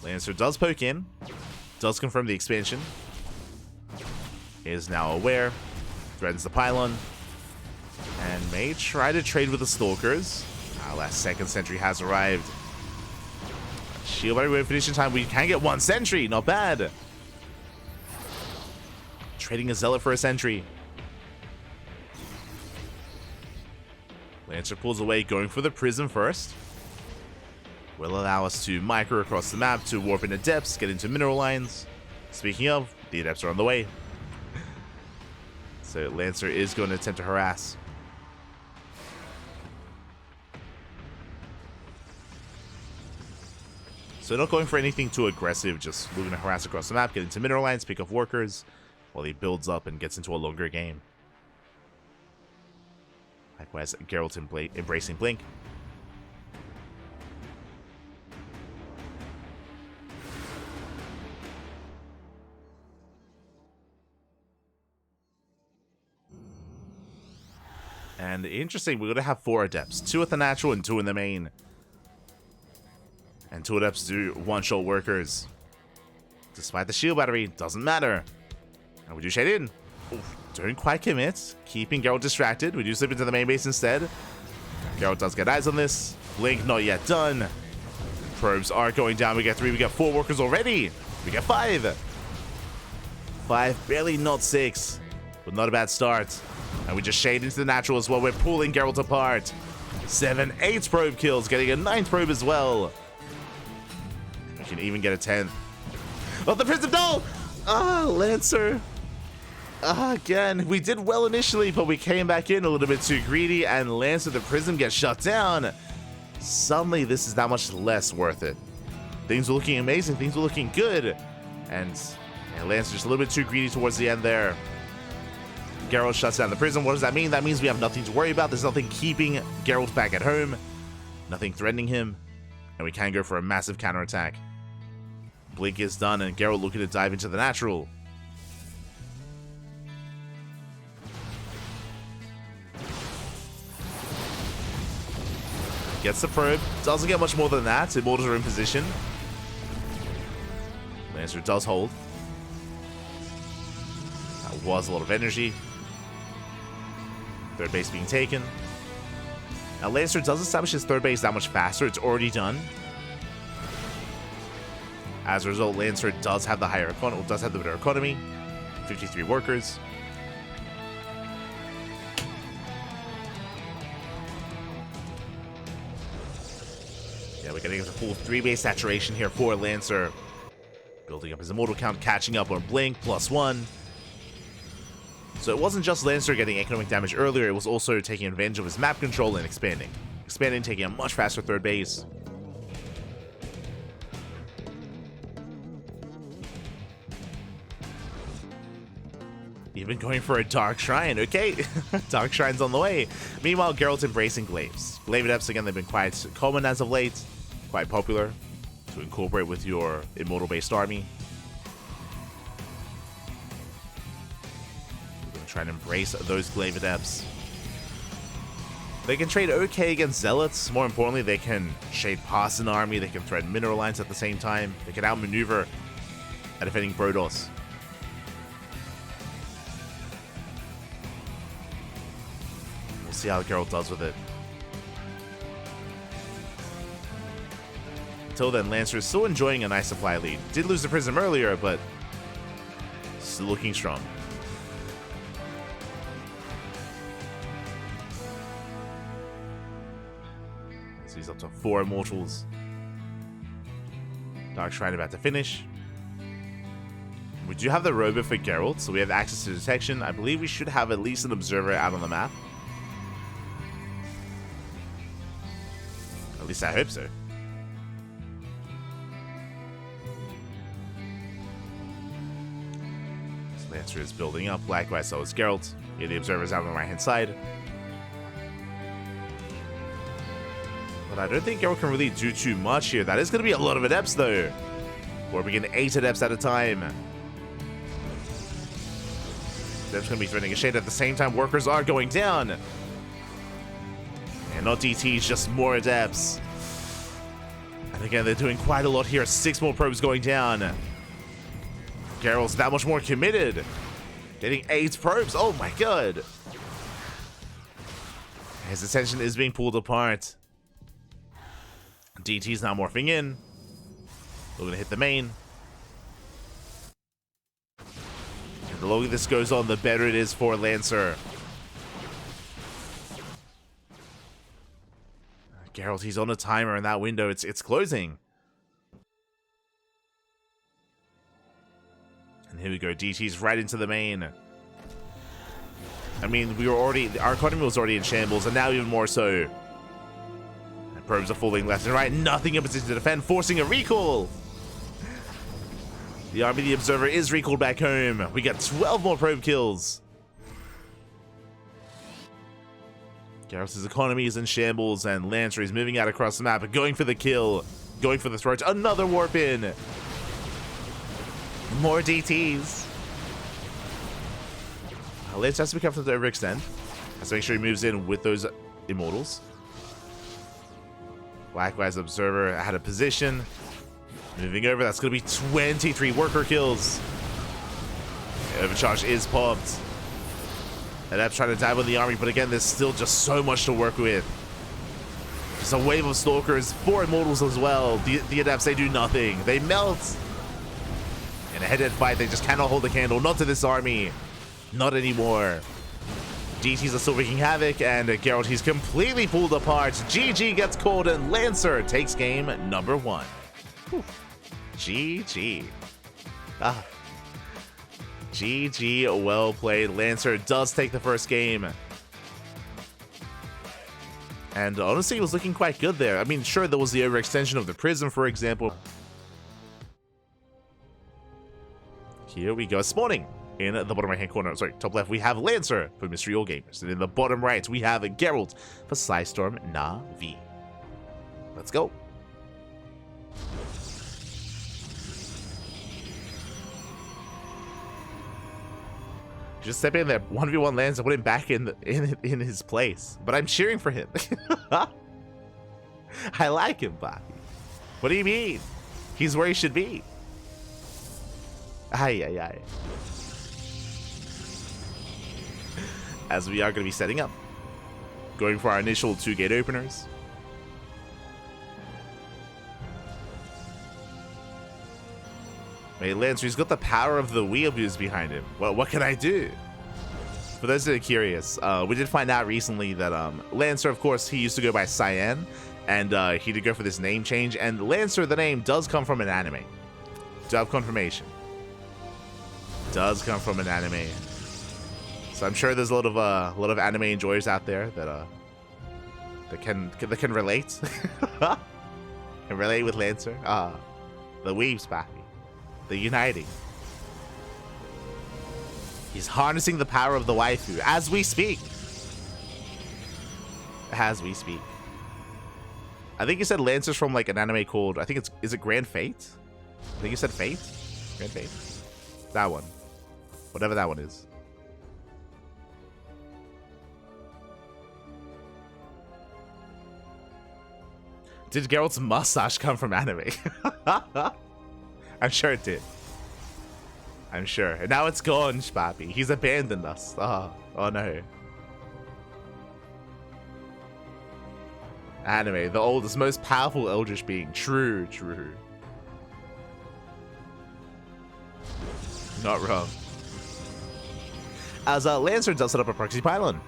Speaker 1: Lancer does poke in. Does confirm the expansion. Is now aware. Threatens the pylon. And may try to trade with the Stalkers. Our last second sentry has arrived. Shield by finishing time. We can get 1 sentry. Not bad. Trading a Zealot for a sentry. Lancer pulls away, going for the Prism first. Will allow us to micro across the map to warp into depths, get into mineral lines. Speaking of, the adepts are on the way. So Lancer is going to attempt to harass. So not going for anything too aggressive, just moving to harass across the map, get into mineral lines, pick off workers, while he builds up and gets into a longer game. Likewise, Geralt embracing Blink. And interesting, we're going to have 4 adepts. 2 at the natural and 2 in the main. And 2 adepts do one-shot workers. Despite the shield battery, doesn't matter. And we do shade in. Oof, don't quite commit. Keeping Geralt distracted. We do slip into the main base instead. Geralt does get eyes on this. Blink not yet done. Probes are going down. We get 3. We get 4 workers already. We get 5. 5, barely not 6. But not a bad start. And we just shade into the natural as well. We're pulling Geralt apart. 7, 8 probe kills. Getting a 9th probe as well. We can even get a 10th. Oh, the Prism Doll! Lancer. Again, we did well initially, but we came back in a little bit too greedy, and Lancer the Prism gets shut down. Suddenly, this is that much less worth it. Things were looking amazing. Things were looking good. And Lancer just a little bit too greedy towards the end there. Gerald shuts down the prison. What does that mean? That means we have nothing to worry about. There's nothing keeping Gerald back at home. Nothing threatening him. And we can go for a massive counterattack. Blink is done, and Gerald looking to dive into the natural. Gets the probe. Doesn't get much more than that. Immortals are in position. Lancer does hold. That was a lot of energy. Third base being taken. Now Lancer does establish his third base that much faster. It's already done. As a result, Lancer does have the higher economy, does have the better economy. 53 workers. Yeah, we're getting a full 3-base saturation here for Lancer. Building up his immortal count, catching up on Blink, +1. So it wasn't just Lancer getting economic damage earlier, it was also taking advantage of his map control and expanding. Expanding, taking a much faster third base. Even going for a Dark Shrine, okay. Dark Shrine's on the way. Meanwhile, Gerald's embracing Glaives. Glaive Adepts, again, they've been quite common as of late. Quite popular to incorporate with your immortal-based army. We're going to try and embrace those Glaive Adepts. They can trade okay against Zealots. More importantly, they can shade past an army. They can threaten mineral lines at the same time. They can outmaneuver a defending Protoss. We'll see how Gerald does with it. Until then, Lancer is still enjoying a nice supply lead. Did lose the Prism earlier, but still looking strong. So he's up to 4 Immortals. Dark Shrine about to finish. We do have the robot for Gerald, so we have access to detection. I believe we should have at least an observer out on the map. At least I hope so. Lancer is building up. Likewise, so is Gerald. Here, the observer's out on the right-hand side. But I don't think Gerald can really do too much here. That is going to be a lot of adepts, though. We're beginning 8 adepts at a time. Adepts going to be threatening a shade at the same time. Workers are going down. And not DTs, just more adepts. And again, they're doing quite a lot here. 6 more probes going down. Gerald's that much more committed. Getting 8 probes. Oh my god. His attention is being pulled apart. DT's now morphing in. We're going to hit the main. And the longer this goes on, the better it is for Lancer. Gerald, he's on a timer in that window. It's closing. And here we go, DT's right into the main. I mean, our economy was already in shambles, and now even more so. And probes are falling left and right, nothing in position to defend, forcing a recall. The army, the observer, is recalled back home. We got 12 more probe kills. Garrus' economy is in shambles, and Lancer is moving out across the map, going for the kill, going for the throat. Another warp in. More DTs. Lancer has to be careful to overextend. Has to make sure he moves in with those Immortals. Likewise, Observer had a position. Moving over, that's going to be 23 worker kills. Overcharge is popped. Adepts trying to dive on the army, but again, there's still just so much to work with. Just a wave of Stalkers, 4 Immortals as well. The Adepts, they do nothing. They melt. In a head-to-head fight, they just cannot hold a candle. Not to this army. Not anymore. DTs are still wreaking havoc, and Gerald, he's completely pulled apart. GG gets called, and Lancer takes game number 1. Whew. GG. Ah. GG, well played. Lancer does take the first game. And honestly, it was looking quite good there. I mean, sure, there was the overextension of the prism, for example. Here we go. Spawning in the bottom right-hand corner, sorry, top left, we have Lancer for Mystery All Gamers. And in the bottom right, we have Gerald for Psystorm Na'Vi. Let's go. Just step in there, 1v1 Lancer, put him back in his place. But I'm cheering for him. I like him, Bobby. What do you mean? He's where he should be. Aye, aye, aye. As we are going to be setting up. Going for our initial 2 gate openers. Hey, Lancer, he's got the power of the weeaboos behind him. Well, what can I do? For those that are curious, we did find out recently that Lancer, of course, he used to go by Cyan, and he did go for this name change. And Lancer, the name, does come from an anime. Do have confirmation. Does come from an anime. So I'm sure there's a lot of anime enjoyers out there that can relate. Can relate with Lancer. The weebs, papi. The uniting. He's harnessing the power of the waifu as we speak. As we speak. I think you said Lancer's from like an anime called, I think is it Grand Fate? I think you said Fate? Grand Fate. That one. Whatever that one is. Did Gerald's mustache come from anime? I'm sure it did. I'm sure. And now it's gone, Spappy. He's abandoned us. Oh no. Anime, the oldest, most powerful Eldritch being. True, true. Not wrong. As Lancer does set up a proxy pylon.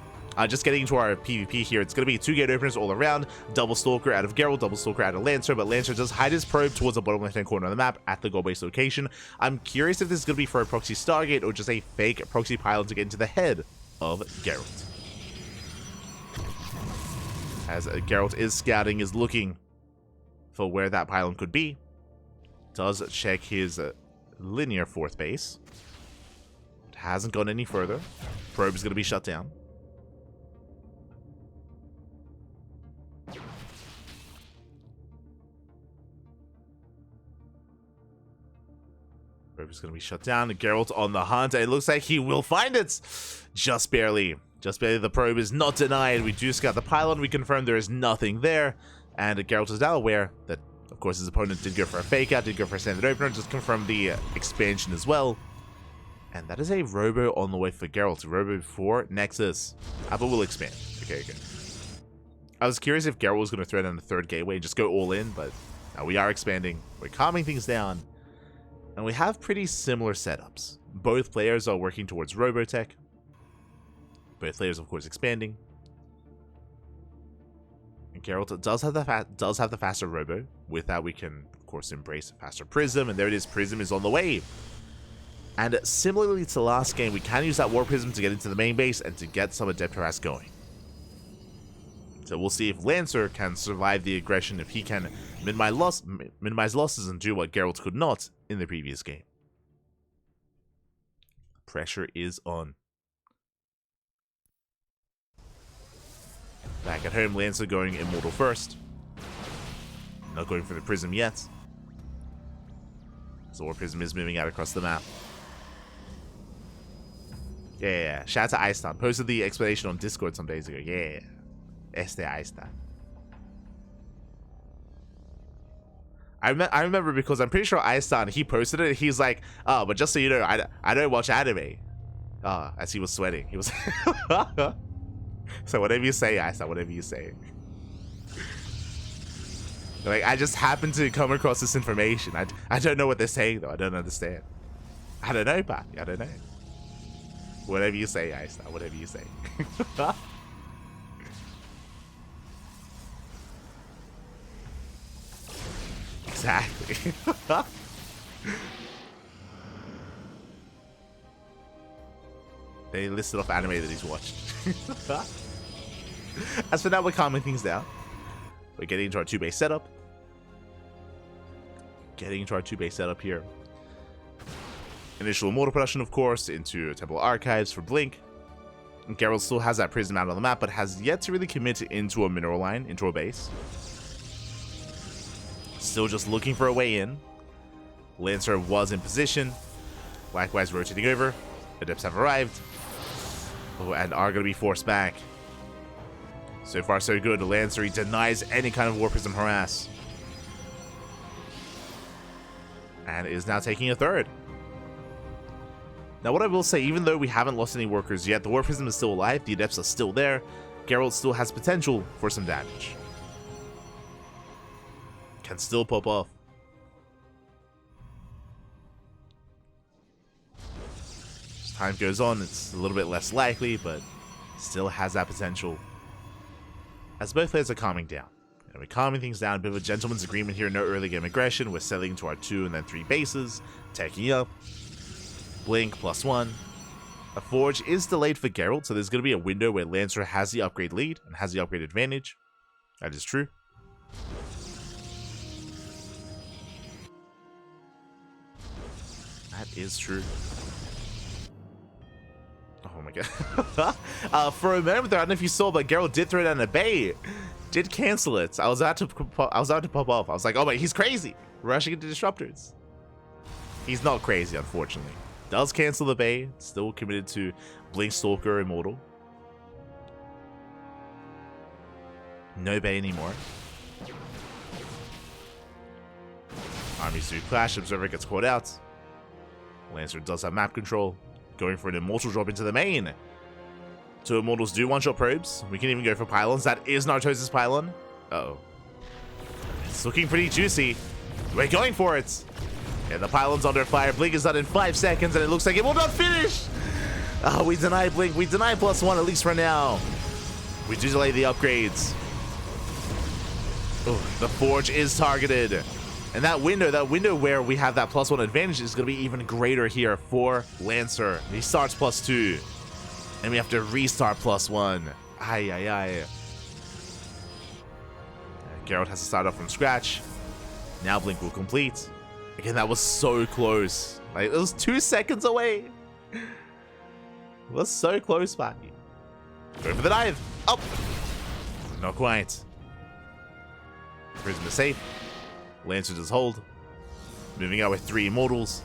Speaker 1: Just getting into our PvP here, it's going to be 2 gate openers all around. Double Stalker out of Gerald, Double Stalker out of Lancer, but Lancer does hide his probe towards the bottom left-hand corner of the map at the goal base location. I'm curious if this is going to be for a proxy Stargate or just a fake proxy pylon to get into the head of Gerald. As Gerald is scouting, is looking for where that pylon could be. Does check his linear 4th base. It hasn't gone any further. Probe is going to be shut down. Probe is going to be shut down. Geralt on the hunt. It looks like he will find it. Just barely. Just barely. The probe is not denied. We do scout the pylon. We confirm there is nothing there. And Geralt is now aware that, of course, his opponent did go for a fake out, did go for a standard opener. Just confirm the expansion as well. And that is a Robo on the way for Geralt. Robo for Nexus. But will expand. Okay, okay. I was curious if Geralt was going to throw down the 3rd gateway and just go all in, but now we are expanding. We're calming things down. And we have pretty similar setups. Both players are working towards Robotech. Both players, of course, expanding. And Geralt does have the faster Robo. With that, we can, of course, embrace faster Prism. And there it is. Prism is on the way. And similarly to last game, we can use that War Prism to get into the main base and to get some Adept Harass going. So we'll see if Lancer can survive the aggression, if he can minimize losses and do what Geralt could not in the previous game. Pressure is on. Back at home, Lancer going Immortal first. Not going for the Prism yet. So War Prism is moving out across the map. Yeah. Shout out to Iceland. Posted the explanation on Discord some days ago. Yeah. Iceland. I remember because I'm pretty sure Iceland, he posted it. He's like, oh, but just so you know, I don't watch anime. As he was sweating. He was so whatever you say, Iceland, whatever you say. Like, I just happened to come across this information. I don't know what they're saying, though. I don't understand. I don't know, Papi. I don't know. Whatever you say, Iceland, whatever you say. Exactly. They listed off anime that he's watched. As for now, we're calming things down. We're getting into our 2-base setup. initial immortal production, of course, into Temple Archives for Blink. And Gerald still has that prism out on the map, but has yet to really commit into a mineral line, into a base. Still just looking for a way in. Lancer was in position. Likewise rotating over. Adepts have arrived. Oh, and are going to be forced back. So far, so good. Lancer, he denies any kind of War Prism harass. And is now taking a third. Now, what I will say, even though we haven't lost any workers yet, the War Prism is still alive, the Adepts are still there, Gerald still has potential for some damage. Can still pop off. As time goes on, it's a little bit less likely, but still has that potential. As both players are calming down. And we're calming things down, a bit of a gentleman's agreement here, no early game aggression. We're settling to our 2 and then 3 bases, taking up. Blink +1. A Forge is delayed for Gerald, so there's going to be a window where Lancer has the upgrade lead and has the upgrade advantage. That is true. That is true. Oh my god. For a moment there, I don't know if you saw, but Gerald did throw down a bait. Did cancel it. I was about to pop off. I was like, oh my, he's crazy. Rushing into disruptors. He's not crazy, unfortunately. Does cancel the Bay. Still committed to Blink Stalker Immortal. No Bay anymore. Armies do clash. Observer gets caught out. Lancer does have map control. Going for an Immortal drop into the main. 2 Immortals do one-shot probes. We can even go for pylons. That is Nartos' pylon. Uh-oh. It's looking pretty juicy. We're going for it. Yeah, the pylon's under fire. Blink is done in 5 seconds, and it looks like it will not finish. Oh, we deny Blink. We deny +1, at least for now. We do delay the upgrades. Oh, the Forge is targeted. And that window where we have that +1 advantage is going to be even greater here for Lancer. He starts +2. And we have to restart +1. Ay, ay, ay. Gerald has to start off from scratch. Now Blink will complete. Again, that was so close. Like, it was 2 seconds away. It was so close, buddy. Go for the dive. Oh! Not quite. Prism is safe. Lancer does hold. Moving out with 3 Immortals.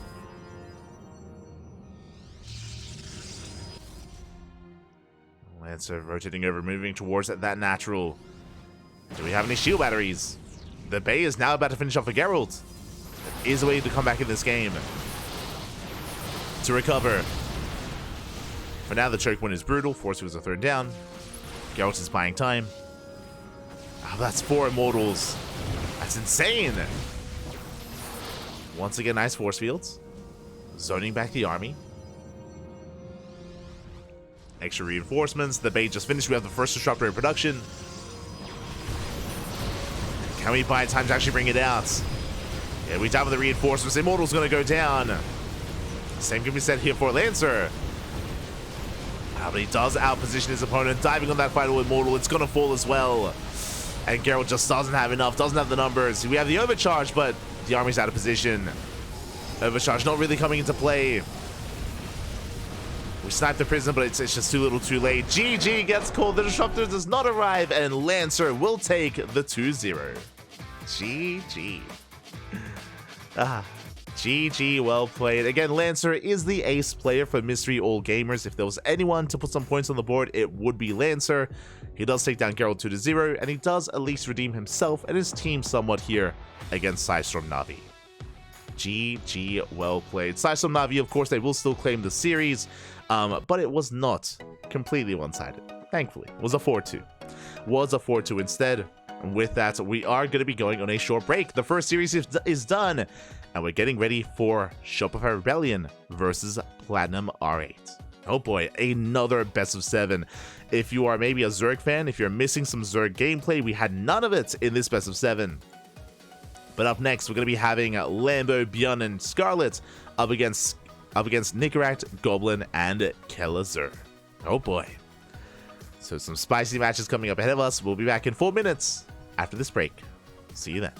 Speaker 1: Lancer rotating over, moving towards that natural. Do we have any shield batteries? The Bay is now about to finish off for Gerald. There is a way to come back in this game. To recover. For now, the choke win is brutal. Force was a third down. Gerald is buying time. Oh, that's 4 Immortals. That's insane. Once again, nice force fields. Zoning back the army. Extra reinforcements. The Bay just finished. We have the first disruptor in production. Can we buy time to actually bring it out? Yeah, we down with the reinforcements. Immortal's going to go down. Same can be said here for Lancer. But he does outposition his opponent. Diving on that final Immortal. It's going to fall as well. And Gerald just doesn't have enough. Doesn't have the numbers. We have the overcharge, but the army's out of position. Overcharge not really coming into play. We sniped the prison, but it's just too little too late. GG gets called. The disruptor does not arrive, and Lancer will take the 2-0. GG. GG, well played. Again, Lancer is the ace player for Mystery All Gamers. If there was anyone to put some points on the board, it would be Lancer. He does take down Gerald 2-0, and he does at least redeem himself and his team somewhat here against Psystorm Na'Vi. GG, well played. Psystorm Na'Vi, of course, they will still claim the series, but it was not completely one-sided. Thankfully, it was a 4-2. Was a 4-2 instead. And with that, we are going to be going on a short break. The first series is done, and we're getting ready for Shopify Rebellion versus Platinum R8. Oh boy, another best of 7. If you are maybe a Zerg fan, if you're missing some Zerg gameplay, we had none of it in this best of 7. But up next, we're going to be having Lambo, Bjorn, and Scarlet up against Nicaract, Goblin, and Kelazur. Oh boy. So some spicy matches coming up ahead of us. We'll be back in 4 minutes after this break. See you then.